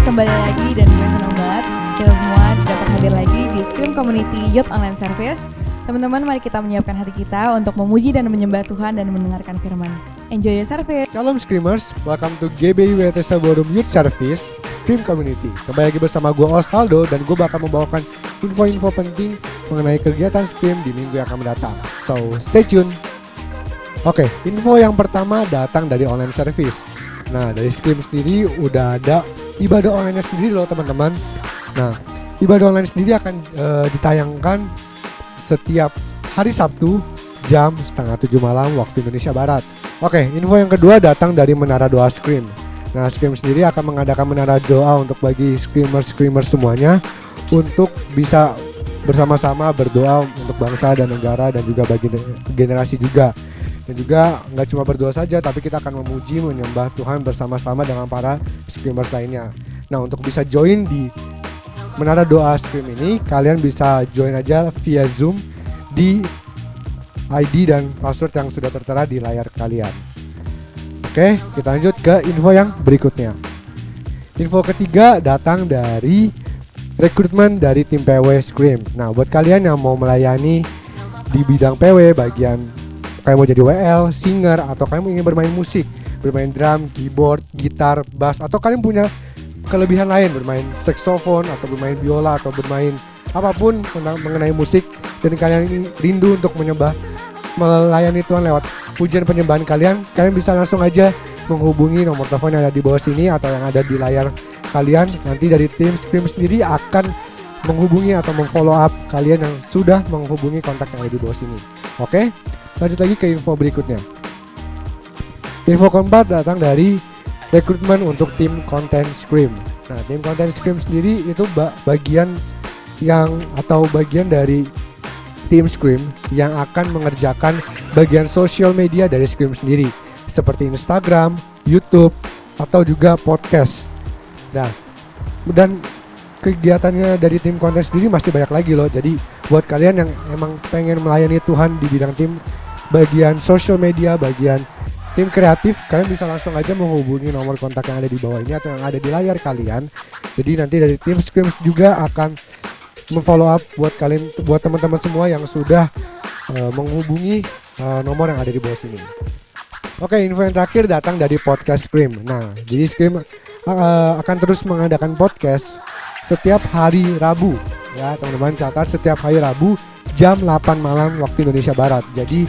kembali lagi dan gue senang banget kita semua dapat hadir lagi di Scream Community Youth Online Service. Teman-teman, mari kita menyiapkan hati kita untuk memuji dan menyembah Tuhan dan mendengarkan firman. Enjoy your service. Shalom Screamers, welcome to GBI WTC Bodrum Youth Service Scream Community. Kembali lagi bersama gue Osvaldo dan gue bakal membawakan info-info penting mengenai kegiatan Scream di minggu yang akan mendatang. So, stay tune. Oke, info yang pertama datang dari online service. Nah, dari Scream sendiri udah ada ibadah online sendiri loh teman-teman. Nah, ibadah online sendiri akan ditayangkan setiap hari Sabtu jam 6:30 malam waktu Indonesia Barat. Oke, info yang kedua datang dari Menara Doa Scream. Nah, Scream sendiri akan mengadakan menara doa untuk bagi screamer semuanya untuk bisa bersama-sama berdoa untuk bangsa dan negara dan juga bagi generasi juga. Dan juga nggak cuma berdoa saja, tapi kita akan memuji, menyembah Tuhan bersama-sama dengan para screamers lainnya. Nah, untuk bisa join di Menara Doa Scream ini, kalian bisa join aja via Zoom di ID dan password yang sudah tertera di layar kalian. Oke, kita lanjut ke info yang berikutnya. Info ketiga datang dari rekrutmen dari tim PW Scream. Nah, buat kalian yang mau melayani di bidang PW, bagian kayak mau jadi WL, singer, atau kalian ingin bermain musik, bermain drum, keyboard, gitar, bass, atau kalian punya kelebihan lain, bermain saxophone atau bermain biola atau bermain apapun mengenai musik, dan kalian ini rindu untuk melayani Tuhan lewat pujian penyembahan kalian bisa langsung aja menghubungi nomor telepon yang ada di bawah sini atau yang ada di layar kalian. Nanti dari tim Scream sendiri akan menghubungi atau memfollow up kalian yang sudah menghubungi kontak yang ada di bawah sini. Oke, lanjut lagi ke info berikutnya. Info keempat datang dari rekrutmen untuk tim konten Scream. Nah, tim konten Scream sendiri itu bagian dari tim Scream yang akan mengerjakan bagian sosial media dari Scream sendiri, seperti Instagram, YouTube, atau juga podcast. Nah, dan kegiatannya dari tim konten sendiri masih banyak lagi loh. Jadi buat kalian yang emang pengen melayani Tuhan di bidang tim bagian sosial media, bagian tim kreatif, kalian bisa langsung aja menghubungi nomor kontak yang ada di bawah ini atau yang ada di layar kalian. Jadi nanti dari tim Scream juga akan memfollow up buat kalian, buat teman-teman semua yang sudah menghubungi nomor yang ada di bawah sini. Oke, info yang terakhir datang dari podcast Scream. Nah, jadi Scream akan terus mengadakan podcast setiap hari Rabu. Ya, teman-teman catat, setiap hari Rabu jam 8 malam waktu Indonesia Barat. Jadi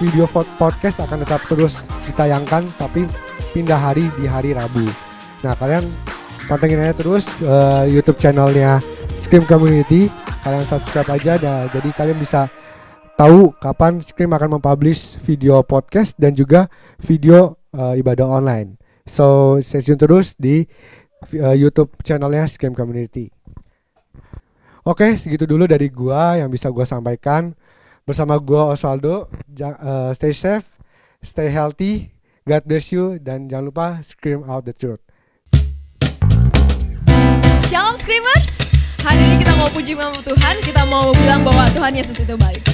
video podcast akan tetap terus ditayangkan, tapi pindah hari di hari Rabu. Nah, kalian pantengin aja terus YouTube channelnya Scream Community. Kalian subscribe aja, jadi kalian bisa tahu kapan Scream akan mempublish video podcast dan juga video ibadah online. So, stay tune terus di YouTube channelnya Scream Community. Oke, segitu dulu dari gua yang bisa gua sampaikan. Bersama gua Osvaldo, stay safe, stay healthy, God bless you, dan jangan lupa scream out the truth. Shalom Screamers, hari ini kita mau puji nama Tuhan, kita mau bilang bahwa Tuhan Yesus itu baik.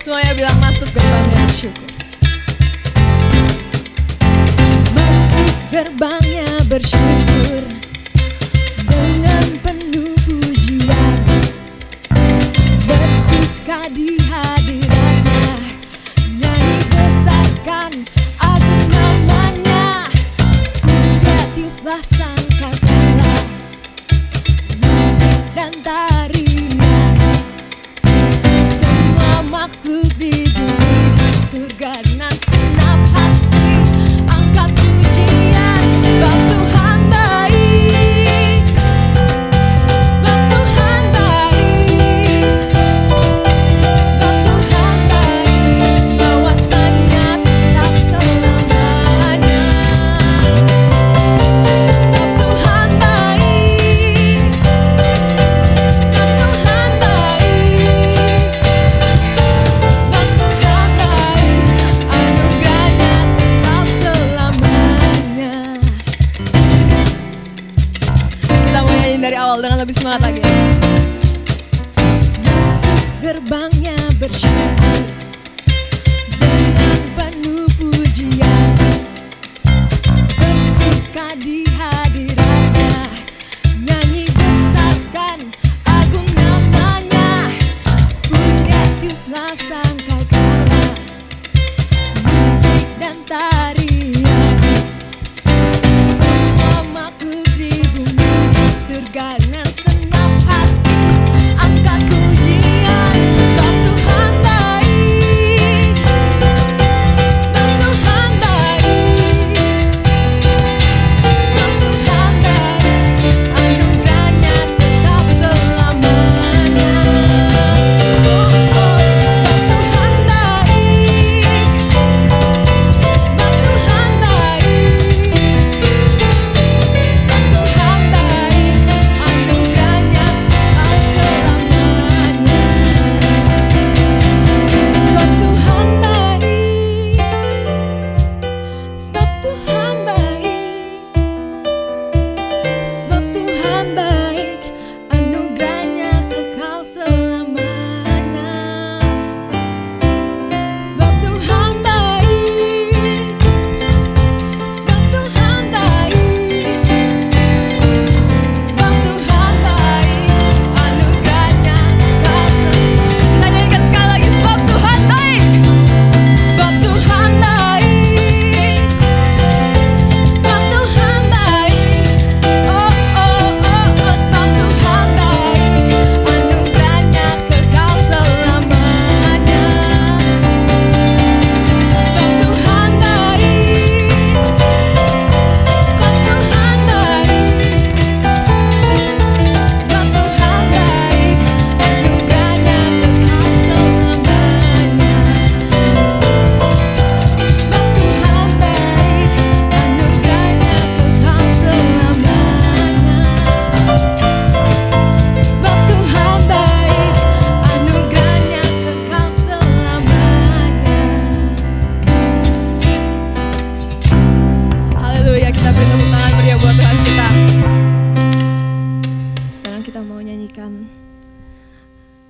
Semuanya bilang masuk gerbangnya bersyukur. Masuk gerbangnya bersyukur dengan penuh pujian, bersuka di hadiratnya, nyanyi besarkan agung namanya, puja tiuplah sangkakala, musik dan tarian, semua makhluk di bumi di surga dengan senap hati angkat pujian, sebab Tuhan baik, sebab Tuhan baik, sebab Tuhan baik, bawasannya tetap selamanya, sebab Tuhan baik, sebab Tuhan baik, sebab Tuhan baik, anugerahnya tetap selamanya. Kita mau nyanyi dari awal dengan lebih semangat lagi. Masuk gerbangnya bersyukur dengan penuh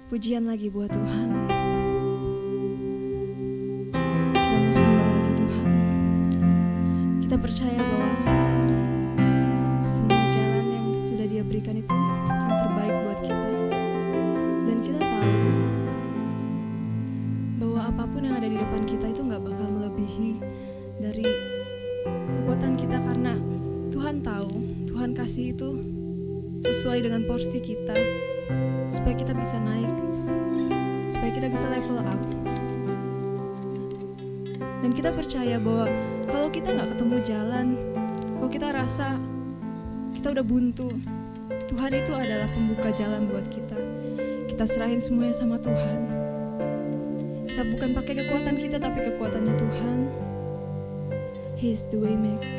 Pujian lagi buat Tuhan. Kita mau sembah lagi Tuhan. Kita percaya bahwa semua jalan yang sudah Dia berikan itu yang terbaik buat kita. Dan kita tahu bahwa apapun yang ada di depan kita itu gak bakal melebihi dari kekuatan kita, karena Tuhan tahu, Tuhan kasih itu sesuai dengan porsi kita, supaya kita bisa naik, supaya kita bisa level up. Dan kita percaya bahwa kalau kita gak ketemu jalan, kalau kita rasa kita udah buntu, Tuhan itu adalah pembuka jalan buat kita. Kita serahin semuanya sama Tuhan. Kita bukan pakai kekuatan kita, tapi kekuatannya Tuhan. He's the way maker.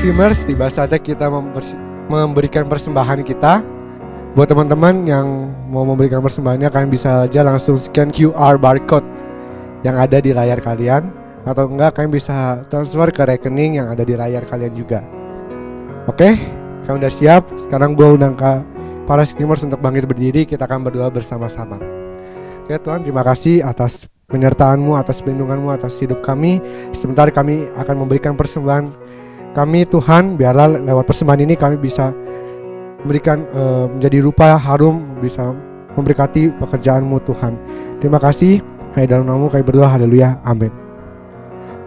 Screamers, tiba saatnya kita memberikan persembahan kita. Buat teman-teman yang mau memberikan persembahannya, kalian bisa aja langsung scan QR barcode yang ada di layar kalian, atau enggak kalian bisa transfer ke rekening yang ada di layar kalian juga. Oke, kalian udah siap? Sekarang gue undang ke para Screamers untuk bangkit berdiri. Kita akan berdoa bersama-sama. Ya Tuhan, terima kasih atas penyertaan-Mu, atas perlindungan-Mu, atas hidup kami. Sebentar kami akan memberikan persembahan kami Tuhan. Biarlah lewat persembahan ini kami bisa memberikan menjadi rupa harum, bisa memberkati pekerjaan-Mu Tuhan. Terima kasih. Hanya dalam nama-Mu kami berdoa, haleluya, amin.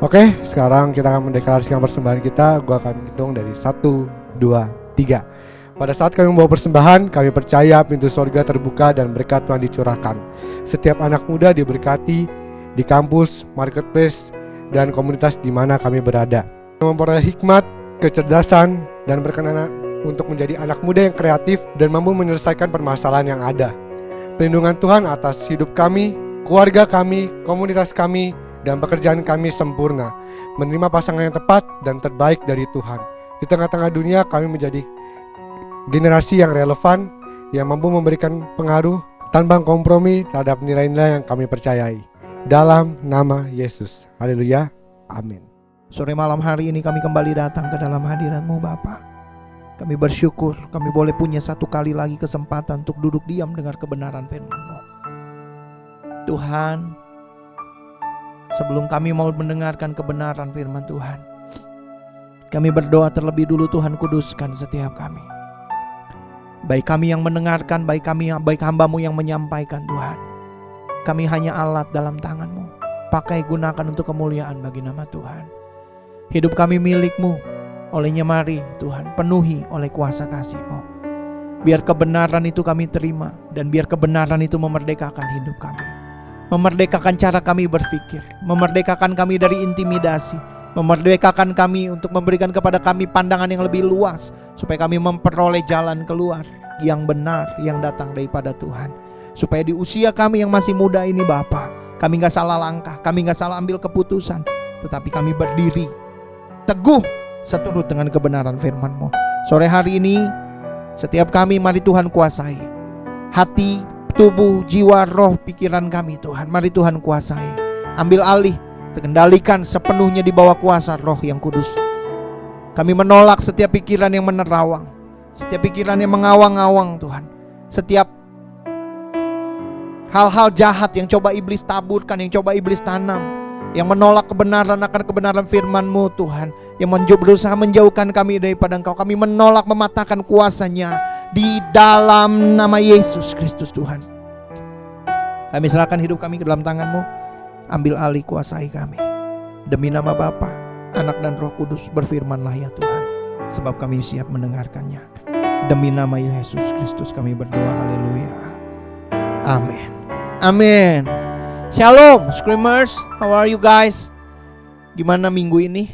Oke, sekarang kita akan mendeklarasikan persembahan kita. Gua akan hitung dari 1, 2, 3. Pada saat kami membawa persembahan, kami percaya pintu surga terbuka dan berkat Tuhan dicurahkan. Setiap anak muda diberkati di kampus, marketplace, dan komunitas di mana kami berada. Memperoleh hikmat, kecerdasan, dan berkenan untuk menjadi anak muda yang kreatif dan mampu menyelesaikan permasalahan yang ada. Perlindungan Tuhan atas hidup kami, keluarga kami, komunitas kami, dan pekerjaan kami sempurna. Menerima pasangan yang tepat dan terbaik dari Tuhan. Di tengah-tengah dunia kami menjadi generasi yang relevan, yang mampu memberikan pengaruh tanpa kompromi terhadap nilai-nilai yang kami percayai. Dalam nama Yesus. Haleluya. Amin. Sore malam hari ini kami kembali datang ke dalam hadirat-Mu Bapa. Kami bersyukur kami boleh punya satu kali lagi kesempatan untuk duduk diam dengar kebenaran firman-Mu. Tuhan, sebelum kami mau mendengarkan kebenaran firman Tuhan, kami berdoa terlebih dulu Tuhan kuduskan setiap kami. Baik kami yang mendengarkan, baik hamba-Mu yang menyampaikan Tuhan. Kami hanya alat dalam tangan-Mu. Pakai gunakan untuk kemuliaan bagi nama Tuhan. Hidup kami milik-Mu. Olehnya mari Tuhan penuhi oleh kuasa kasih-Mu. Biar kebenaran itu kami terima, dan biar kebenaran itu memerdekakan hidup kami. Memerdekakan cara kami berpikir, memerdekakan kami dari intimidasi, memerdekakan kami untuk memberikan kepada kami pandangan yang lebih luas, supaya kami memperoleh jalan keluar yang benar yang datang daripada Tuhan. Supaya di usia kami yang masih muda ini Bapa, kami gak salah langkah, kami gak salah ambil keputusan, tetapi kami berdiri teguh seturut dengan kebenaran firman-Mu. Sore hari ini setiap kami mari Tuhan kuasai hati, tubuh, jiwa, roh, pikiran kami Tuhan. Mari Tuhan kuasai, ambil alih, terkendalikan sepenuhnya di bawah kuasa Roh yang Kudus. Kami menolak setiap pikiran yang menerawang, setiap pikiran yang mengawang-awang Tuhan. Setiap hal-hal jahat yang coba iblis taburkan, yang coba iblis tanam, yang menolak kebenaran akan kebenaran firman-Mu Tuhan, yang berusaha menjauhkan kami daripada Engkau. Kami menolak, mematahkan kuasanya di dalam nama Yesus Kristus Tuhan. Kami serahkan hidup kami ke dalam tangan-Mu. Ambil alih, kuasai kami. Demi nama Bapa, Anak dan Roh Kudus, berfirmanlah ya Tuhan, sebab kami siap mendengarkannya. Demi nama Yesus Kristus kami berdoa, haleluya, amin. Amin. Shalom Screamers, how are you guys? Gimana minggu ini?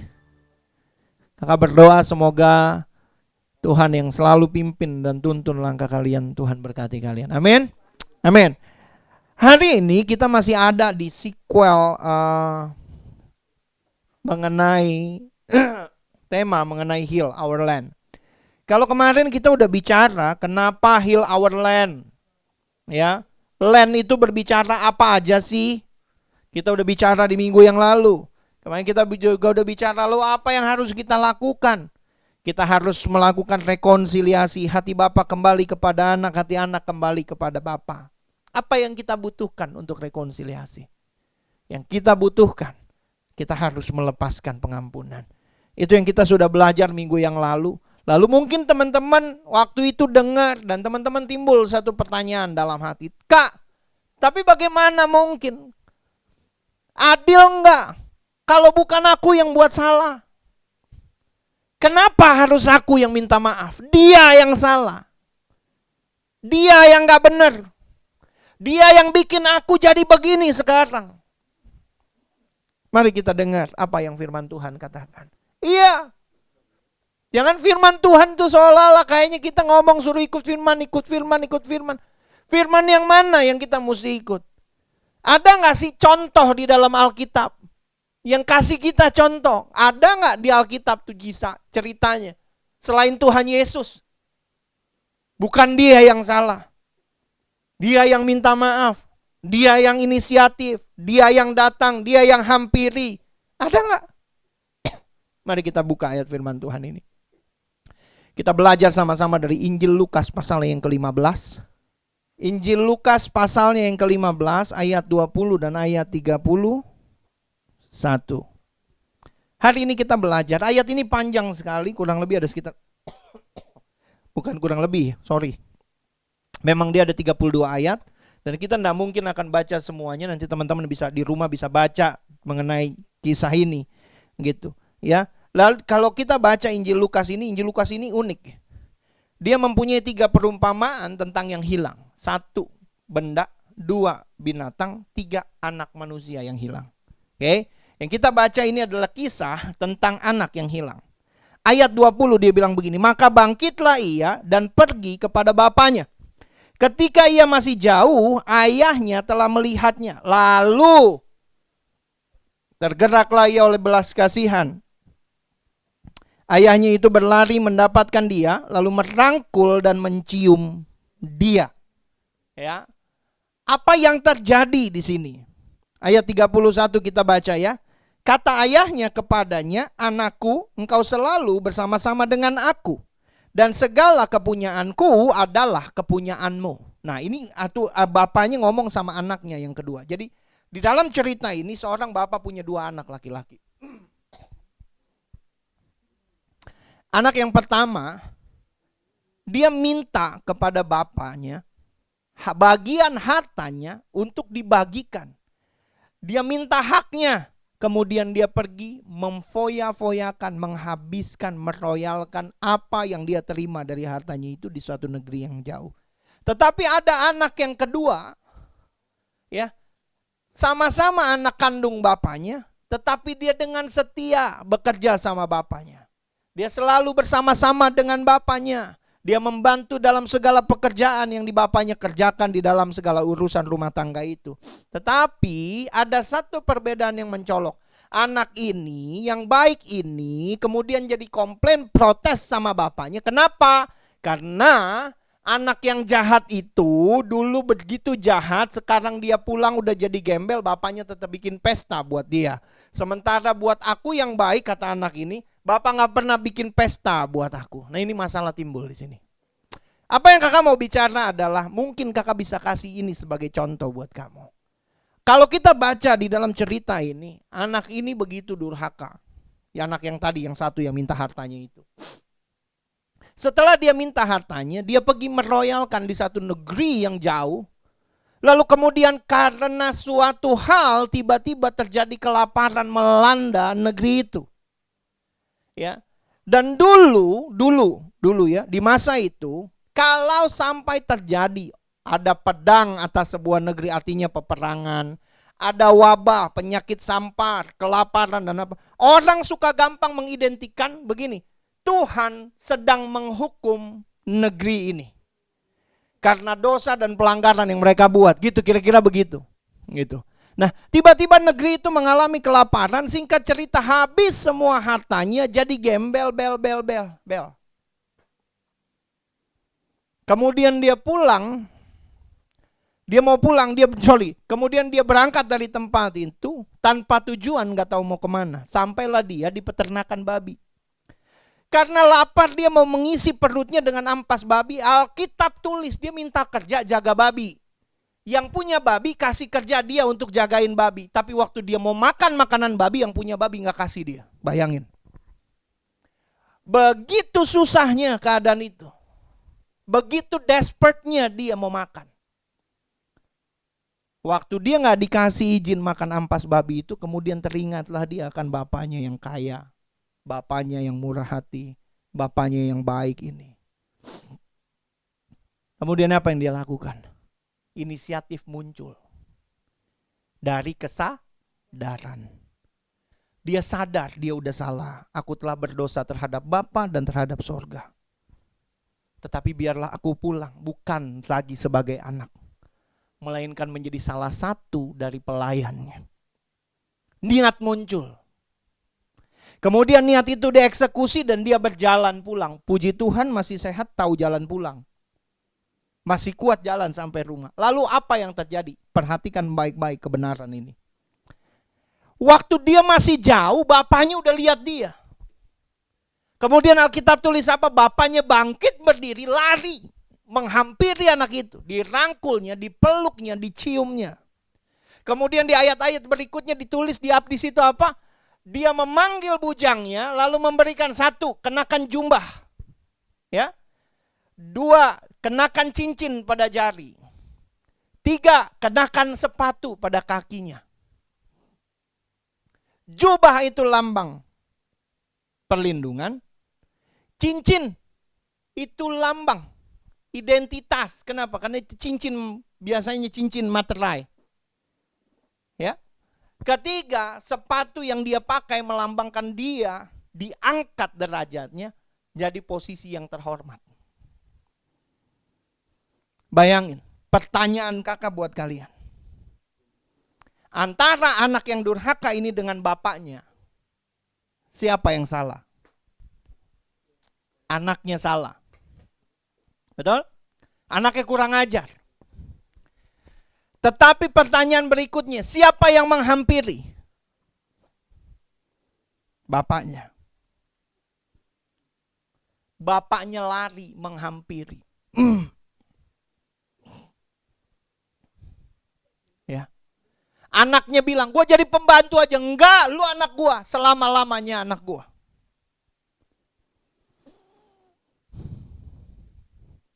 Kakak berdoa semoga Tuhan yang selalu pimpin dan tuntun langkah kalian. Tuhan berkati kalian, amin. Amin. Hari ini kita masih ada di sequel mengenai tema mengenai Heal Our Land. Kalau kemarin kita udah bicara kenapa Heal Our Land, ya. Land itu berbicara apa aja sih? Kita udah bicara di minggu yang lalu. Kemarin kita juga udah bicara lalu apa yang harus kita lakukan. Kita harus melakukan rekonsiliasi, hati Bapa kembali kepada anak, hati anak kembali kepada Bapa. Apa yang kita butuhkan untuk rekonsiliasi? Yang kita butuhkan, kita harus melepaskan pengampunan. Itu yang kita sudah belajar minggu yang lalu. Lalu mungkin teman-teman waktu itu dengar dan teman-teman timbul satu pertanyaan dalam hati. Kak, tapi bagaimana mungkin? Adil enggak kalau bukan aku yang buat salah? Kenapa harus aku yang minta maaf? Dia yang salah. Dia yang enggak benar. Dia yang bikin aku jadi begini sekarang. Mari kita dengar apa yang firman Tuhan katakan. Iya. Jangan firman Tuhan tuh seolah-olah kayaknya kita ngomong suruh ikut firman, ikut firman, ikut firman. Firman yang mana yang kita mesti ikut? Ada gak sih contoh di dalam Alkitab yang kasih kita contoh. Ada nggak di Alkitab tuh ceritanya? Selain Tuhan Yesus. Bukan dia yang salah. Dia yang minta maaf. Dia yang inisiatif. Dia yang datang. Dia yang hampiri. Ada nggak? Mari kita buka ayat firman Tuhan ini. Kita belajar sama-sama dari Injil Lukas pasal yang ke-15. Injil Lukas pasalnya yang ke-15 ayat 20 dan ayat 31. Hari ini kita belajar, ayat ini panjang sekali, kurang lebih ada sekitar, bukan kurang lebih, sorry. Memang dia ada 32 ayat, dan kita tidak mungkin akan baca semuanya, nanti teman-teman bisa di rumah bisa baca mengenai kisah ini. Gitu ya. Lalu kalau kita baca Injil Lukas ini unik. Dia mempunyai 3 perumpamaan tentang yang hilang. 1 benda, 2 binatang, 3 anak manusia yang hilang. Oke? Yang kita baca ini adalah kisah tentang anak yang hilang. Ayat 20 dia bilang begini, maka bangkitlah ia dan pergi kepada bapaknya. Ketika ia masih jauh, ayahnya telah melihatnya. Lalu tergeraklah ia oleh belas kasihan. Ayahnya itu berlari mendapatkan dia, lalu merangkul dan mencium dia. Ya. Apa yang terjadi di sini? Ayat 31 kita baca ya. Kata ayahnya kepadanya, anakku, engkau selalu bersama-sama dengan aku. Dan segala kepunyaanku adalah kepunyaanmu. Nah ini bapaknya ngomong sama anaknya yang kedua. Jadi di dalam cerita ini seorang bapak punya 2 anak laki-laki. Anak yang pertama, dia minta kepada bapaknya bagian hartanya untuk dibagikan. Dia minta haknya. Kemudian dia pergi memfoya-foyakan, menghabiskan, meroyalkan apa yang dia terima dari hartanya itu di suatu negeri yang jauh. Tetapi ada anak yang kedua, ya, sama-sama anak kandung bapaknya, tetapi dia dengan setia bekerja sama bapaknya. Dia selalu bersama-sama dengan bapaknya. Dia membantu dalam segala pekerjaan yang bapaknya kerjakan di dalam segala urusan rumah tangga itu. Tetapi ada satu perbedaan yang mencolok. Anak ini, yang baik ini, kemudian jadi komplain, protes sama bapaknya. Kenapa? Karena anak yang jahat itu dulu begitu jahat, sekarang dia pulang udah jadi gembel, bapaknya tetap bikin pesta buat dia. Sementara buat aku yang baik, kata anak ini, bapak gak pernah bikin pesta buat aku. Nah ini masalah timbul di sini. Apa yang kakak mau bicara adalah mungkin kakak bisa kasih ini sebagai contoh buat kamu. Kalau kita baca di dalam cerita ini, anak ini begitu durhaka. Ya anak yang tadi, yang satu yang minta hartanya itu. Setelah dia minta hartanya, dia pergi meroyalkan di satu negeri yang jauh. Lalu kemudian karena suatu hal tiba-tiba terjadi kelaparan melanda negeri itu. Ya. Dan dulu ya, di masa itu kalau sampai terjadi ada pedang atas sebuah negeri, artinya peperangan, ada wabah, penyakit sampar, kelaparan dan apa. Orang suka gampang mengidentikan begini, Tuhan sedang menghukum negeri ini karena dosa dan pelanggaran yang mereka buat, gitu kira-kira begitu. Gitu. Nah, tiba-tiba negeri itu mengalami kelaparan, singkat cerita habis semua hartanya, jadi gembel, bel. Kemudian dia pulang, kemudian dia berangkat dari tempat itu tanpa tujuan, gak tahu mau kemana. Sampailah dia di peternakan babi. Karena lapar dia mau mengisi perutnya dengan ampas babi. Alkitab tulis dia minta kerja jaga babi. Yang punya babi kasih kerja dia untuk jagain babi. Tapi waktu dia mau makan makanan babi, yang punya babi gak kasih dia. Bayangin. Begitu susahnya keadaan itu. Begitu desperate-nya dia mau makan. Waktu dia gak dikasih izin makan ampas babi itu, kemudian teringatlah dia akan bapaknya yang kaya. Bapaknya yang murah hati. Bapaknya yang baik ini. Kemudian apa yang dia lakukan? Inisiatif muncul dari kesadaran. Dia sadar dia udah salah. Aku telah berdosa terhadap Bapa dan terhadap sorga. Tetapi biarlah aku pulang bukan lagi sebagai anak, melainkan menjadi salah satu dari pelayannya. Niat muncul. Kemudian niat itu dieksekusi dan dia berjalan pulang. Puji Tuhan masih sehat, tahu jalan pulang. Masih kuat jalan sampai rumah. Lalu apa yang terjadi? Perhatikan baik-baik kebenaran ini. Waktu dia masih jauh, bapaknya udah lihat dia. Kemudian Alkitab tulis apa? Bapaknya bangkit berdiri, lari. Menghampiri anak itu. Dirangkulnya, dipeluknya, diciumnya. Kemudian di ayat-ayat berikutnya ditulis di situ apa? Dia memanggil bujangnya lalu memberikan 1, kenakan jubah. Ya. 2, kenakan cincin pada jari. 3, kenakan sepatu pada kakinya. Jubah itu lambang perlindungan. Cincin itu lambang identitas. Kenapa? Karena itu cincin, biasanya cincin materai. Ya. Ketiga, sepatu yang dia pakai melambangkan dia diangkat derajatnya jadi posisi yang terhormat. Bayangin, pertanyaan kakak buat kalian. Antara anak yang durhaka ini dengan bapaknya, siapa yang salah? Anaknya salah. Betul? Anaknya kurang ajar. Tetapi pertanyaan berikutnya, siapa yang menghampiri? Bapaknya. Bapaknya lari menghampiri. Ya. Anaknya bilang, gue jadi pembantu aja. Enggak, lu anak gue. Selama-lamanya anak gue.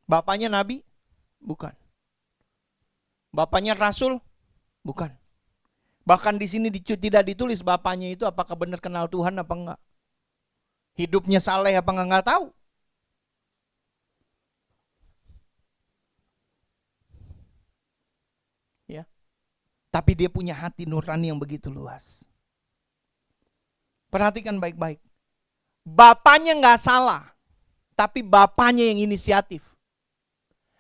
Bapaknya nabi? Bukan. Bapaknya rasul? Bukan. Bahkan di sini tidak ditulis bapaknya itu apakah benar kenal Tuhan apa enggak. Hidupnya saleh apa enggak tahu. Ya. Tapi dia punya hati nurani yang begitu luas. Perhatikan baik-baik. Bapaknya enggak salah, tapi bapaknya yang inisiatif.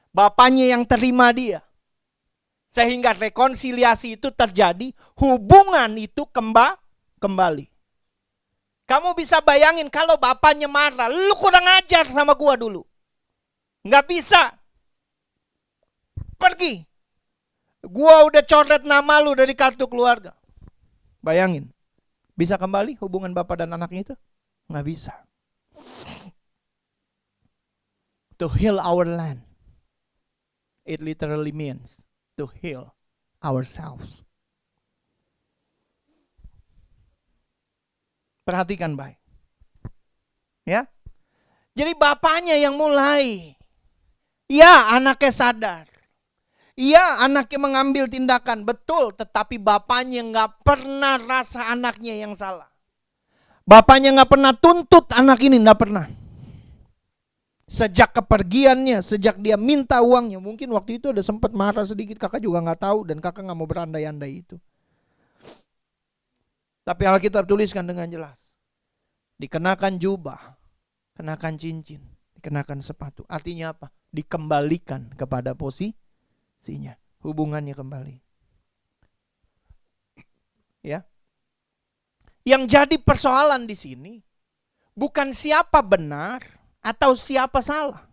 Bapaknya yang terima dia. Sehingga rekonsiliasi itu terjadi, hubungan itu kembali. Kamu bisa bayangin kalau bapaknya marah, lu kurang ajar sama gua dulu. Nggak bisa. Pergi. Gua udah coret nama lu dari kartu keluarga. Bayangin. Bisa kembali hubungan bapak dan anaknya itu? Nggak bisa. To heal our land. It literally means to heal ourselves. Perhatikan baik. Ya. Jadi bapaknya yang mulai. Ya, anaknya sadar. Ya, anaknya mengambil tindakan. Betul, tetapi bapaknya nggak pernah rasa anaknya yang salah. Bapaknya nggak pernah tuntut anak ini, nggak pernah. Sejak kepergiannya, sejak dia minta uangnya, mungkin waktu itu ada sempat marah sedikit, kakak juga nggak tahu dan kakak nggak mau berandai-andai itu. Tapi Alkitab tuliskan dengan jelas, dikenakan jubah, kenakan cincin, dikenakan sepatu. Artinya apa? Dikembalikan kepada posisinya, hubungannya kembali. Ya, yang jadi persoalan di sini bukan siapa benar atau siapa salah.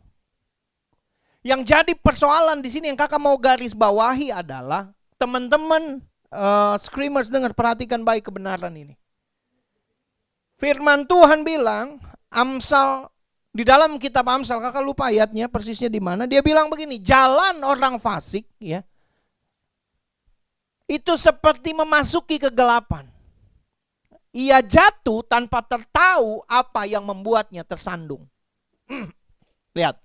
Yang jadi persoalan di sini yang kakak mau garis bawahi adalah teman-teman screamers dengar, perhatikan baik kebenaran ini. Firman Tuhan bilang, Amsal, di dalam kitab Amsal, kakak lupa ayatnya persisnya di mana. Dia bilang begini, jalan orang fasik ya itu seperti memasuki kegelapan. Ia jatuh tanpa tertahu apa yang membuatnya tersandung. Lihat.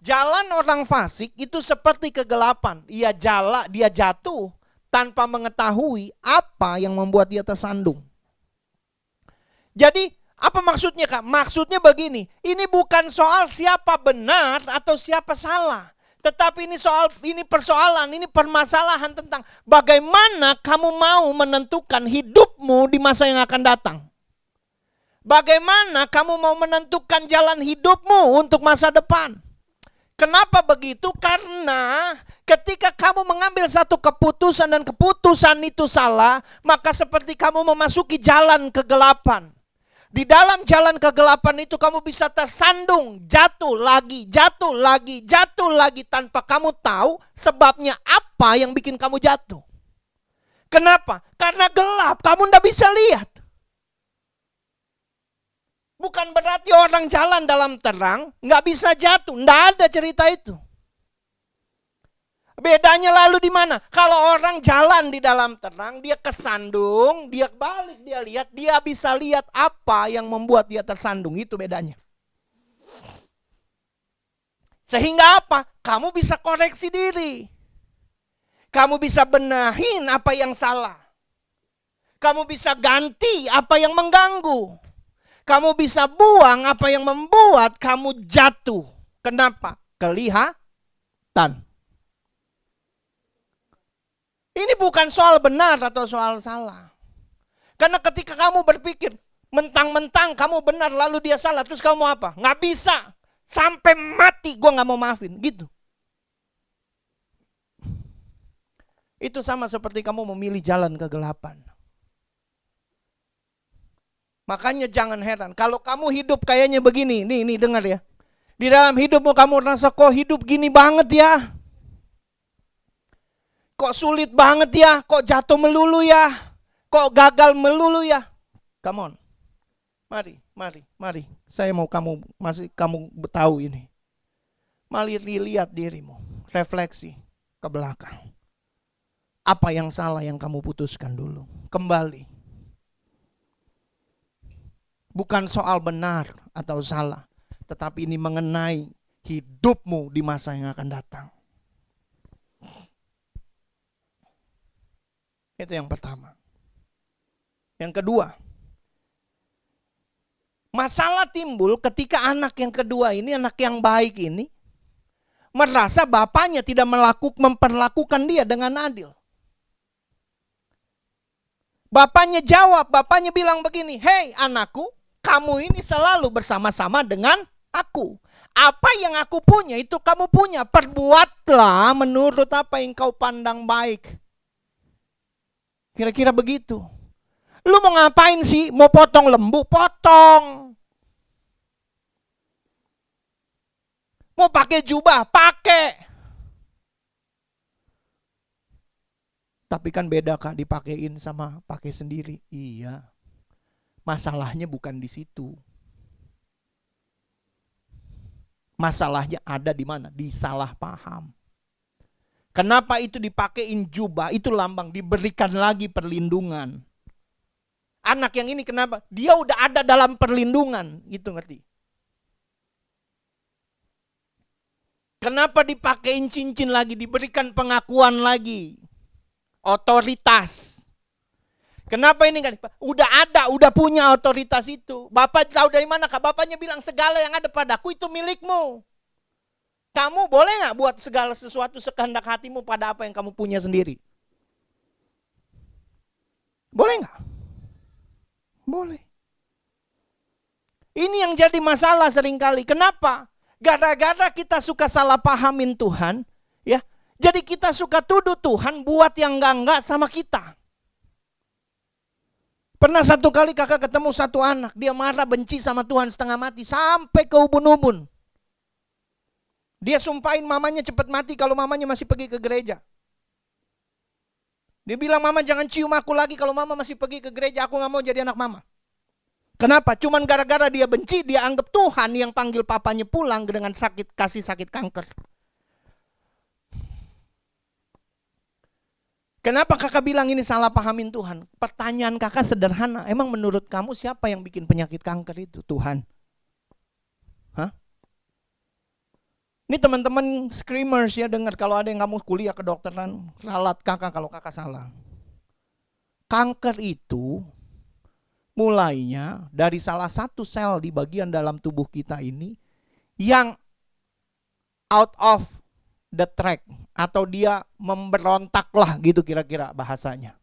Jalan orang fasik itu seperti kegelapan. Dia jatuh tanpa mengetahui apa yang membuat dia tersandung. Jadi apa maksudnya kak? Maksudnya begini, ini bukan soal siapa benar atau siapa salah. Tetapi ini persoalan, ini permasalahan tentang bagaimana kamu mau menentukan hidupmu di masa yang akan datang. Bagaimana kamu mau menentukan jalan hidupmu untuk masa depan. Kenapa begitu? Karena ketika kamu mengambil satu keputusan dan keputusan itu salah, maka seperti kamu memasuki jalan kegelapan. Di dalam jalan kegelapan itu kamu bisa tersandung, jatuh lagi, jatuh lagi, jatuh lagi tanpa kamu tahu sebabnya apa yang bikin kamu jatuh. Kenapa? Karena gelap, kamu tidak bisa lihat. Bukan berarti orang jalan dalam terang nggak bisa jatuh, nggak ada cerita itu. Bedanya lalu di mana? Kalau orang jalan di dalam terang, dia kesandung, dia balik, dia lihat, dia bisa lihat apa yang membuat dia tersandung, itu bedanya. Sehingga apa? Kamu bisa koreksi diri. Kamu bisa benahin apa yang salah. Kamu bisa ganti apa yang mengganggu. Kamu bisa buang apa yang membuat kamu jatuh. Kenapa? Kelihatan. Ini bukan soal benar atau soal salah. Karena ketika kamu berpikir, mentang-mentang kamu benar lalu dia salah, terus kamu apa? Nggak bisa. Sampai mati gue nggak mau maafin. Gitu. Itu sama seperti kamu memilih jalan kegelapan. Makanya jangan heran. Kalau kamu hidup kayaknya begini. Nih dengar ya. Di dalam hidupmu kamu rasa kok hidup gini banget ya. Kok sulit banget ya. Kok jatuh melulu ya. Kok gagal melulu ya. Come on. Mari. Saya mau kamu tahu ini. Mari lihat dirimu. Refleksi ke belakang. Apa yang salah yang kamu putuskan dulu. Kembali. Bukan soal benar atau salah, tetapi ini mengenai hidupmu di masa yang akan datang. Itu yang pertama. Yang kedua, masalah timbul ketika anak yang kedua ini, anak yang baik ini, merasa bapaknya tidak memperlakukan dia dengan adil. Bapaknya jawab, bapaknya bilang begini, "Hei anakku, kamu ini selalu bersama-sama dengan aku. Apa yang aku punya itu kamu punya. Perbuatlah menurut apa yang kau pandang baik." Kira-kira begitu. Lu mau ngapain sih? Mau potong lembu? Potong. Mau pakai jubah? Pakai. Tapi kan beda Kak, dipakein sama pakai sendiri. Iya. Masalahnya bukan di situ. Masalahnya ada di mana? Di salah paham. Kenapa itu dipakein jubah? Itu lambang diberikan lagi perlindungan. Anak yang ini kenapa? Dia udah ada dalam perlindungan. Itu ngerti? Kenapa dipakein cincin lagi? Diberikan pengakuan lagi. Otoritas. Kenapa ini kan? Udah ada, udah punya otoritas itu. Bapak tahu dari mana Kak? Bapaknya bilang segala yang ada padaku itu milikmu. Kamu boleh gak buat segala sesuatu sekehendak hatimu pada apa yang kamu punya sendiri? Boleh gak? Boleh. Ini yang jadi masalah seringkali. Kenapa? Gara-gara kita suka salah pahamin Tuhan, ya. Jadi kita suka tuduh Tuhan buat yang enggak sama kita. Pernah satu kali kakak ketemu satu anak, dia marah benci sama Tuhan setengah mati sampai ke ubun-ubun. Dia sumpahin mamanya cepat mati kalau mamanya masih pergi ke gereja. Dia bilang, "Mama jangan cium aku lagi kalau mama masih pergi ke gereja, aku gak mau jadi anak mama." Kenapa? Cuman gara-gara dia benci, dia anggap Tuhan yang panggil papanya pulang dengan kasih sakit kanker. Kenapa kakak bilang ini salah pahamin Tuhan? Pertanyaan kakak sederhana. Emang menurut kamu siapa yang bikin penyakit kanker itu? Tuhan. Hah? Ini teman-teman screamers ya, dengar kalau ada yang kamu kuliah kedokteran, ralat kakak kalau kakak salah. Kanker itu mulainya dari salah satu sel di bagian dalam tubuh kita ini yang out of the track. Atau dia memberontak lah gitu kira-kira bahasanya.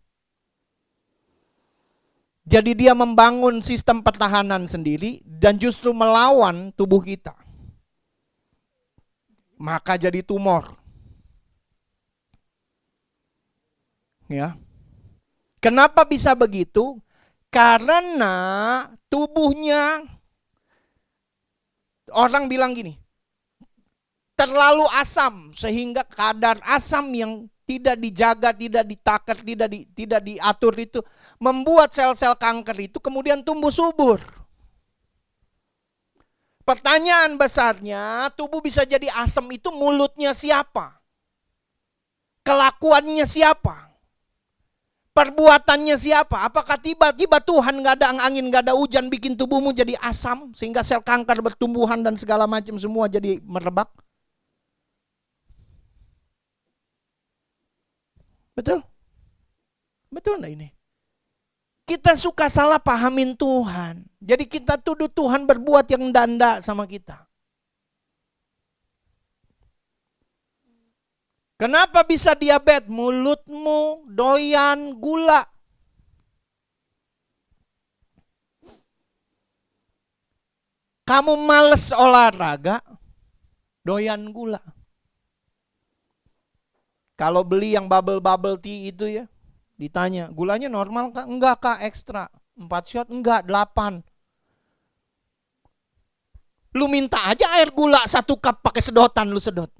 Jadi dia membangun sistem pertahanan sendiri dan justru melawan tubuh kita. maka jadi tumor. Ya. Kenapa bisa begitu? Karena tubuhnya, orang bilang gini, terlalu asam sehingga kadar asam yang tidak dijaga, tidak ditakar, tidak diatur itu membuat sel-sel kanker itu kemudian tumbuh subur. Pertanyaan besarnya, tubuh bisa jadi asam itu mulutnya siapa? Kelakuannya siapa? Perbuatannya siapa? Apakah tiba-tiba Tuhan gak ada angin, gak ada hujan bikin tubuhmu jadi asam sehingga sel kanker bertumbuhan dan segala macam semua jadi merebak? Betul? Betul enggak ini? Kita suka salah pahamin Tuhan. Jadi kita tuduh Tuhan berbuat yang danda sama kita. Kenapa bisa diabetes? Mulutmu doyan gula. Kamu males olahraga, doyan gula. Kalau beli yang bubble tea itu ya, ditanya, gulanya normal kak? Enggak kak, ekstra. 4 shot? Enggak, 8. Lu minta aja air gula 1 cup pakai sedotan, lu sedot.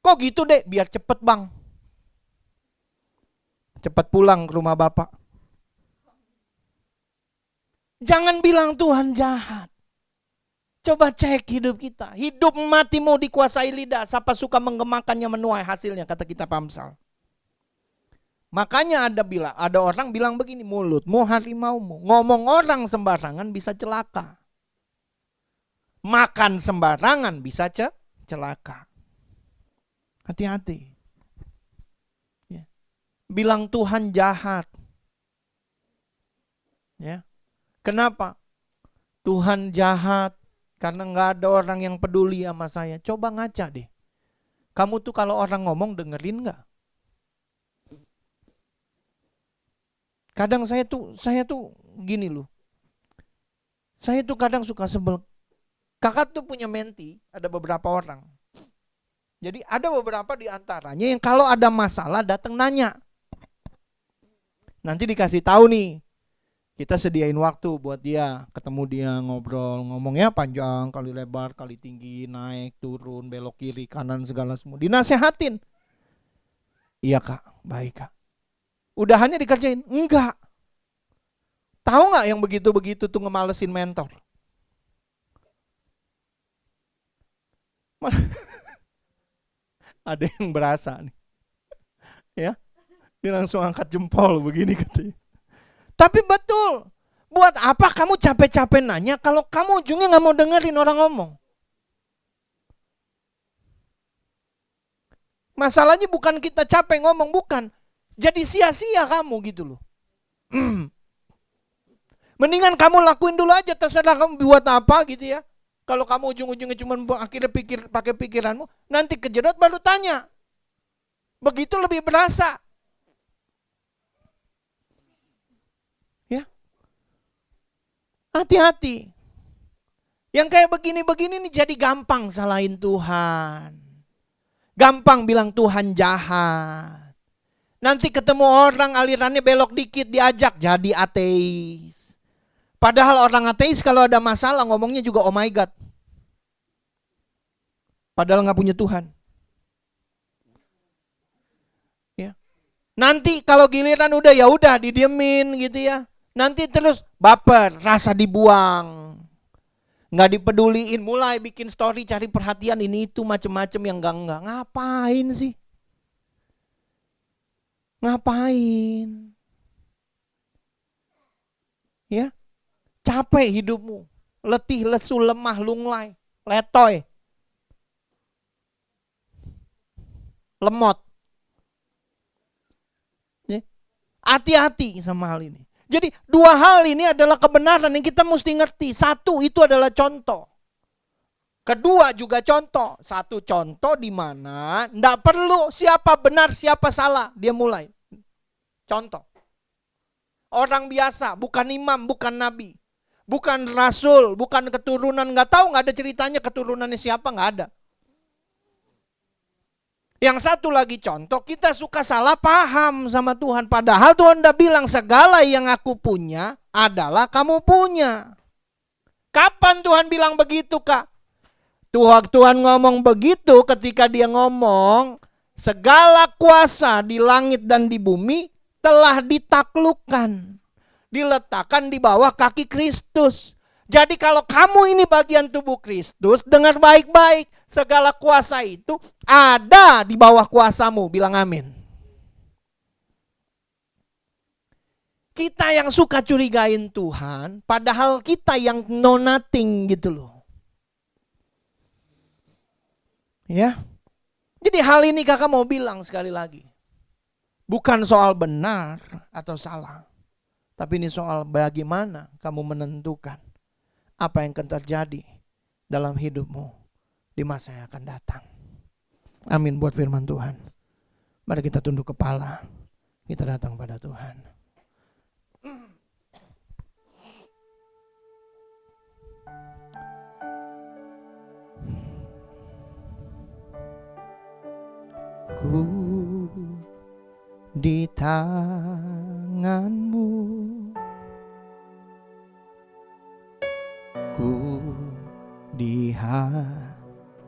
Kok gitu deh? Biar cepet bang. Cepet pulang ke rumah bapak. Jangan bilang Tuhan jahat. Coba cek hidup kita. Hidup mati mau dikuasai lidah. Siapa suka menggemakannya menuai hasilnya, kata kitab Amsal. Makanya ada orang bilang begini, mulutmu harimaumu. Ngomong orang sembarangan bisa celaka. Makan sembarangan bisa celaka. Hati-hati. Ya. Bilang Tuhan jahat. Ya. Kenapa? Tuhan jahat karena nggak ada orang yang peduli sama saya. Coba ngaca deh. Kamu tuh kalau orang ngomong dengerin nggak? Kadang saya tuh gini loh. Saya tuh kadang suka sebel. Kakak tuh punya menti, ada beberapa orang. Jadi ada beberapa di antaranya yang kalau ada masalah datang nanya. Nanti dikasih tahu nih. Kita sediain waktu buat dia, ketemu dia, ngobrol, ngomongnya panjang, kali lebar, kali tinggi, naik, turun, belok kiri, kanan, segala semua. Dinasehatin. Iya kak, baik kak. Udahannya dikerjain? Enggak. Tahu nggak yang begitu-begitu tuh ngemalesin mentor? Ada yang berasa nih. Ya, dia langsung angkat jempol begini katanya. Tapi betul, buat apa kamu capek-capek nanya kalau kamu ujungnya gak mau dengerin orang ngomong? Masalahnya bukan kita capek ngomong, bukan. Jadi sia-sia kamu gitu loh. Mendingan kamu lakuin dulu aja, terserah kamu buat apa gitu ya. Kalau kamu ujung-ujungnya cuma akhirnya pakai pikiranmu, nanti kejedot baru tanya. Begitu lebih berasa. Hati-hati. Yang kayak begini-begini nih jadi gampang salahin Tuhan. Gampang bilang Tuhan jahat. Nanti ketemu orang alirannya belok dikit diajak jadi ateis. Padahal orang ateis kalau ada masalah ngomongnya juga oh my God. Padahal gak punya Tuhan. Ya. Nanti kalau giliran udah ya udah didiemin gitu ya. Nanti terus baper, rasa dibuang. Nggak dipeduliin, mulai bikin story cari perhatian ini itu macem-macem yang enggak. Ngapain sih? Ngapain? Ya? Capek hidupmu. Letih, lesu, lemah, lunglai, letoy. Lemot. Ya? Hati-hati sama hal ini. Jadi 2 hal ini adalah kebenaran yang kita mesti ngerti. 1 itu adalah contoh. Kedua juga contoh. 1 contoh di mana enggak perlu siapa benar siapa salah. Dia mulai. Contoh. Orang biasa, bukan imam, bukan nabi. bukan rasul, bukan keturunan, nggak tahu, nggak ada ceritanya keturunannya siapa, nggak ada. Yang satu lagi contoh, kita suka salah paham sama Tuhan. Padahal Tuhan udah bilang segala yang aku punya adalah kamu punya. Kapan Tuhan bilang begitu, Kak? Tuhan ngomong begitu ketika dia ngomong segala kuasa di langit dan di bumi telah ditaklukkan, diletakkan di bawah kaki Kristus. Jadi kalau kamu ini bagian tubuh Kristus, dengar baik-baik, segala kuasa itu ada di bawah kuasamu. Bilang amin. Kita yang suka curigain Tuhan, padahal kita yang know nothing gitu loh. Ya. Jadi hal ini kakak mau bilang sekali lagi. Bukan soal benar atau salah. Tapi ini soal bagaimana kamu menentukan apa yang akan terjadi dalam hidupmu di masa yang akan datang. Amin buat firman Tuhan. Mari kita tunduk kepala. Kita datang pada Tuhan. Ku di tanganmu, ku di hatimu,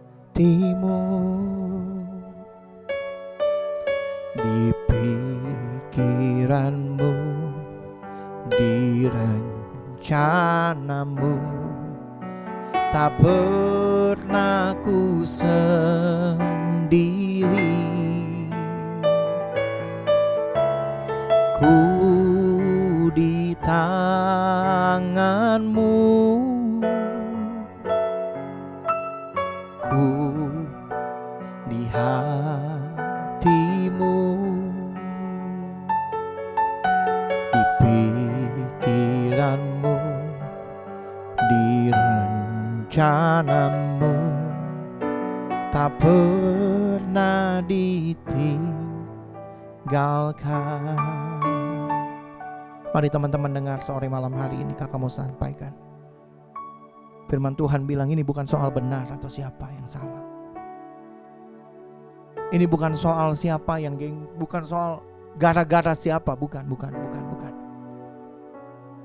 di pikiranmu, di rencanamu. Tak pernah ku sendiri. Ku di tanganmu, ku di hatimu, di pikiranmu, di rencanamu. Tak pernah ditinggalkan. Mari teman-teman dengar sore malam hari ini kakak mau sampaikan. Firman Tuhan bilang ini bukan soal benar atau siapa yang salah. Ini bukan soal siapa yang bukan soal gara-gara siapa, bukan.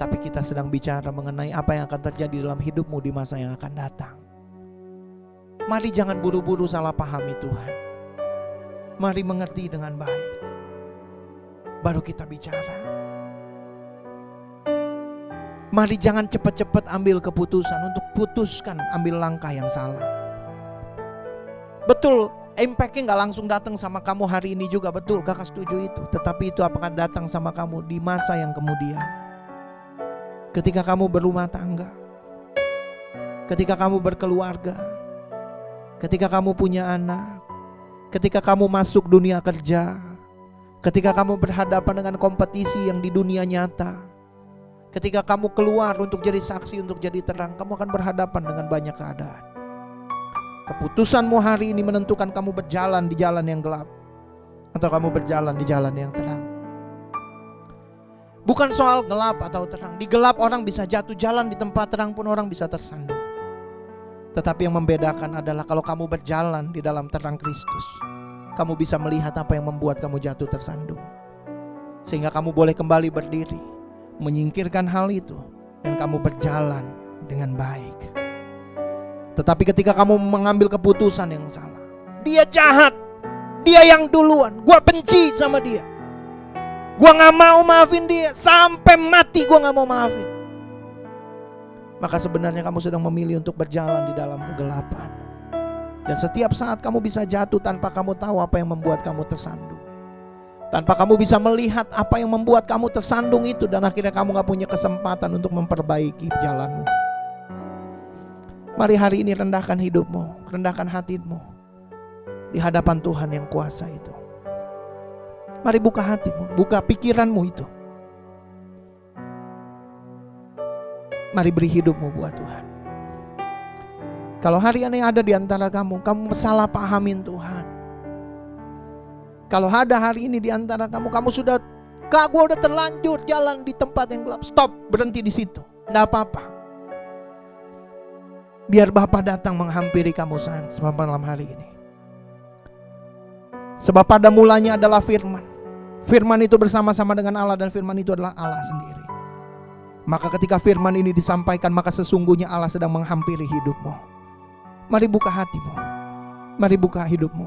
Tapi kita sedang bicara mengenai apa yang akan terjadi dalam hidupmu di masa yang akan datang. Mari jangan buru-buru salah pahami Tuhan. Mari mengerti dengan baik. Baru kita bicara. Mari jangan cepat-cepat ambil keputusan untuk putuskan ambil langkah yang salah. Betul, impact-nya gak langsung datang sama kamu hari ini juga, betul, kakak setuju itu. Tetapi itu apakah datang sama kamu di masa yang kemudian. Ketika kamu berumah tangga, ketika kamu berkeluarga, ketika kamu punya anak, ketika kamu masuk dunia kerja, ketika kamu berhadapan dengan kompetisi yang di dunia nyata, ketika kamu keluar untuk jadi saksi, untuk jadi terang, kamu akan berhadapan dengan banyak keadaan. Keputusanmu hari ini menentukan kamu berjalan di jalan yang gelap atau kamu berjalan di jalan yang terang. Bukan soal gelap atau terang. Di gelap orang bisa jatuh, jalan di tempat terang pun orang bisa tersandung. Tetapi yang membedakan adalah kalau kamu berjalan di dalam terang Kristus, kamu bisa melihat apa yang membuat kamu jatuh tersandung. Sehingga kamu boleh kembali berdiri, menyingkirkan hal itu, dan kamu berjalan dengan baik. Tetapi ketika kamu mengambil keputusan yang salah, dia jahat, dia yang duluan, gua benci sama dia, gua gak mau maafin dia, sampai mati gua gak mau maafin, maka sebenarnya kamu sedang memilih untuk berjalan di dalam kegelapan. Dan setiap saat kamu bisa jatuh tanpa kamu tahu apa yang membuat kamu tersandung, tanpa kamu bisa melihat apa yang membuat kamu tersandung itu, dan akhirnya kamu gak punya kesempatan untuk memperbaiki jalanmu. Mari hari ini rendahkan hidupmu, rendahkan hatimu di hadapan Tuhan yang kuasa itu. Mari buka hatimu, buka pikiranmu itu. Mari beri hidupmu buat Tuhan. Kalau hari ini ada di antara kamu salah pahamin Tuhan. Kalau ada hari ini di antara kamu sudah, Kak, gue udah terlanjur jalan di tempat yang gelap. Stop, berhenti di situ. Nggak apa-apa. Biar Bapa datang menghampiri kamu saat malam hari ini. Sebab pada mulanya adalah firman. Firman itu bersama-sama dengan Allah dan firman itu adalah Allah sendiri. Maka ketika firman ini disampaikan, maka sesungguhnya Allah sedang menghampiri hidupmu. Mari buka hatimu. Mari buka hidupmu.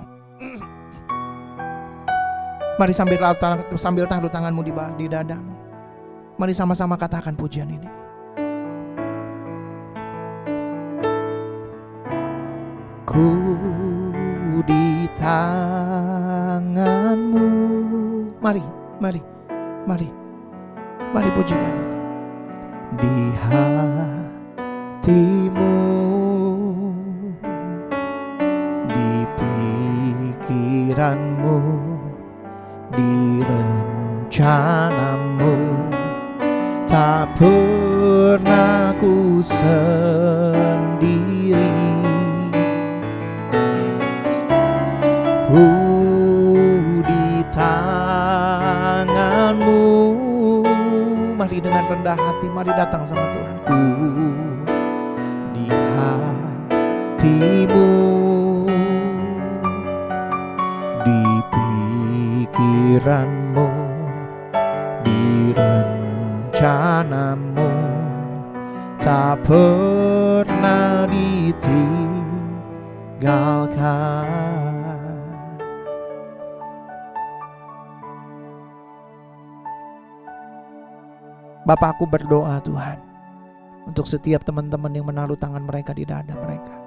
Mari sambil taruh tanganmu di dadamu. Mari sama-sama katakan pujian ini. Ku di tanganmu. Mari pujikan ini. Di hatimu, di pikiranmu, di rencanamu, tak pernah ku sendiri. Ku di tanganmu. Mari dengan rendah hati, mari datang sama Tuhan. Ku di hatimu, di pikiranmu, di rencanamu, tak pernah ditinggalkan. Bapak, aku berdoa Tuhan untuk setiap teman-teman yang menaruh tangan mereka di dada mereka.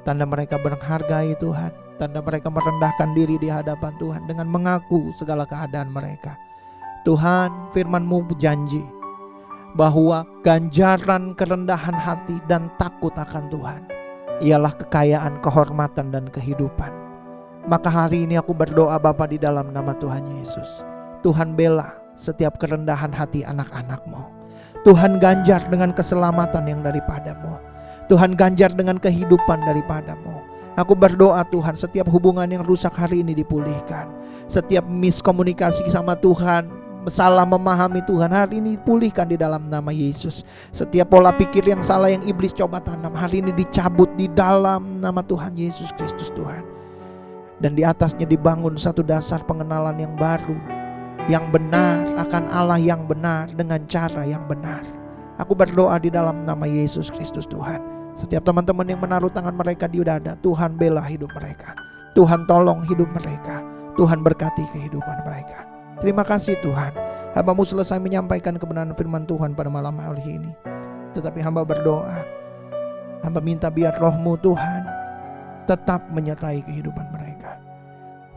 Tanda mereka menghargai Tuhan, tanda mereka merendahkan diri di hadapan Tuhan dengan mengaku segala keadaan mereka. Tuhan, firman-Mu berjanji bahwa ganjaran kerendahan hati dan takut akan Tuhan ialah kekayaan, kehormatan, dan kehidupan. Maka hari ini aku berdoa Bapa di dalam nama Tuhan Yesus. Tuhan bela setiap kerendahan hati anak-anak-Mu. Tuhan ganjar dengan keselamatan yang daripada-Mu. Tuhan ganjar dengan kehidupan daripada-Mu. Aku berdoa Tuhan, setiap hubungan yang rusak hari ini dipulihkan. Setiap miskomunikasi sama Tuhan, salah memahami Tuhan, hari ini pulihkan di dalam nama Yesus. Setiap pola pikir yang salah yang iblis coba tanam, hari ini dicabut di dalam nama Tuhan Yesus Kristus Tuhan. Dan di atasnya dibangun satu dasar pengenalan yang baru, yang benar akan Allah yang benar dengan cara yang benar. Aku berdoa di dalam nama Yesus Kristus Tuhan. Setiap teman-teman yang menaruh tangan mereka di dada, Tuhan bela hidup mereka. Tuhan tolong hidup mereka. Tuhan berkati kehidupan mereka. Terima kasih Tuhan. Hamba-Mu selesai menyampaikan kebenaran firman Tuhan pada malam hari ini. Tetapi hamba berdoa, hamba minta biar Roh-Mu Tuhan tetap menyertai kehidupan mereka.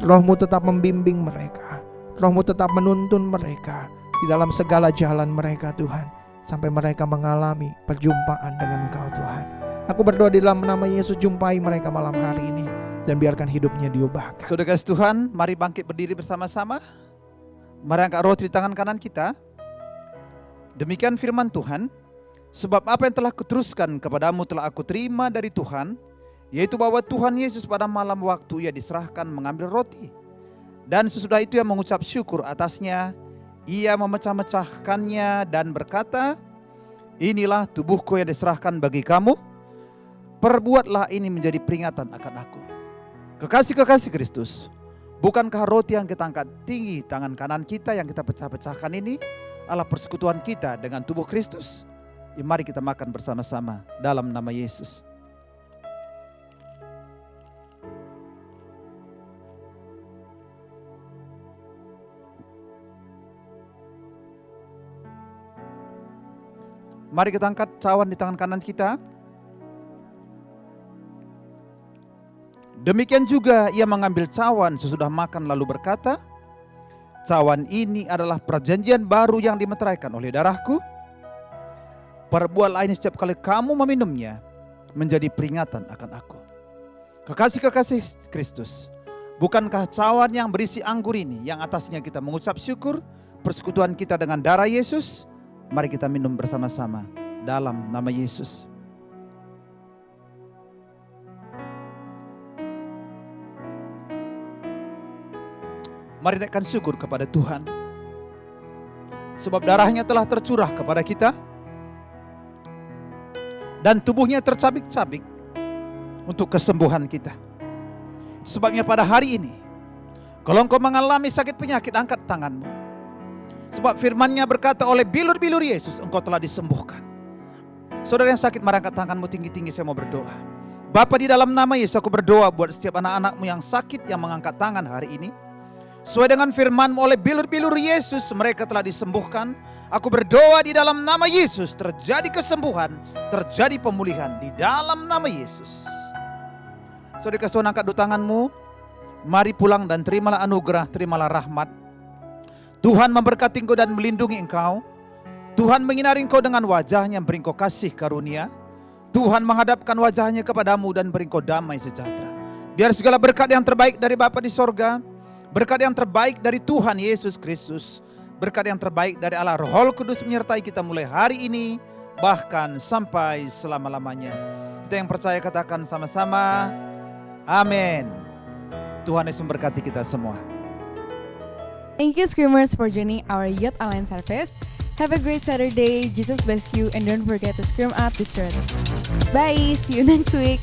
Roh-Mu tetap membimbing mereka. Roh-Mu tetap menuntun mereka di dalam segala jalan mereka Tuhan, sampai mereka mengalami perjumpaan dengan Engkau Tuhan. Aku berdoa di dalam nama Yesus, jumpai mereka malam hari ini dan biarkan hidupnya diubahkan. Saudara kasih Tuhan, mari bangkit berdiri bersama-sama. Mari angkat roti di tangan kanan kita. Demikian firman Tuhan, sebab apa yang telah kuteruskan kepadamu telah aku terima dari Tuhan, yaitu bahwa Tuhan Yesus pada malam waktu Ia diserahkan mengambil roti. Dan sesudah itu Ia mengucap syukur atasnya, Ia memecah-mecahkannya dan berkata, inilah tubuhku yang diserahkan bagi kamu, perbuatlah ini menjadi peringatan akan aku. Kekasih-kekasih Kristus, bukankah roti yang kita angkat tinggi tangan kanan kita yang kita pecah-pecahkan ini adalah persekutuan kita dengan tubuh Kristus? Ya, mari kita makan bersama-sama dalam nama Yesus. Mari kita angkat cawan di tangan kanan kita. Demikian juga Ia mengambil cawan sesudah makan lalu berkata, cawan ini adalah perjanjian baru yang dimeteraikan oleh darahku. Perbuatlah ini setiap kali kamu meminumnya menjadi peringatan akan aku. Kekasih-kekasih Kristus, bukankah cawan yang berisi anggur ini yang atasnya kita mengucap syukur persekutuan kita dengan darah Yesus? Mari kita minum bersama-sama dalam nama Yesus. Mari naikkan syukur kepada Tuhan, sebab darahnya telah tercurah kepada kita dan tubuhnya tercabik-cabik untuk kesembuhan kita. Sebabnya pada hari ini, kalau engkau mengalami sakit penyakit, angkat tanganmu. Sebab firman-Nya berkata, oleh bilur-bilur Yesus engkau telah disembuhkan. Saudara yang sakit, mari angkat tanganmu tinggi-tinggi, saya mau berdoa. Bapa, di dalam nama Yesus aku berdoa buat setiap anak-anakmu yang sakit yang mengangkat tangan hari ini. Sesuai dengan firman-Mu, oleh bilur-bilur Yesus mereka telah disembuhkan. Aku berdoa di dalam nama Yesus terjadi kesembuhan, terjadi pemulihan di dalam nama Yesus. Saudara kasih angkat dua tanganmu. Mari pulang dan terimalah anugerah, terimalah rahmat. Tuhan memberkati engkau dan melindungi engkau. Tuhan menyinari engkau dengan wajah-Nya, beri engkau kasih karunia. Tuhan menghadapkan wajah-Nya kepadamu dan beri engkau damai sejahtera. Biar segala berkat yang terbaik dari Bapa di sorga, berkat yang terbaik dari Tuhan Yesus Kristus, berkat yang terbaik dari Allah Roh Kudus menyertai kita mulai hari ini, bahkan sampai selama-lamanya. Kita yang percaya katakan sama-sama, amin. Tuhan Yesus memberkati kita semua. Thank you Screamers for joining our Youth Online Service. Have a great Saturday. Jesus bless you and don't forget to scream out the truth. Bye. See you next week.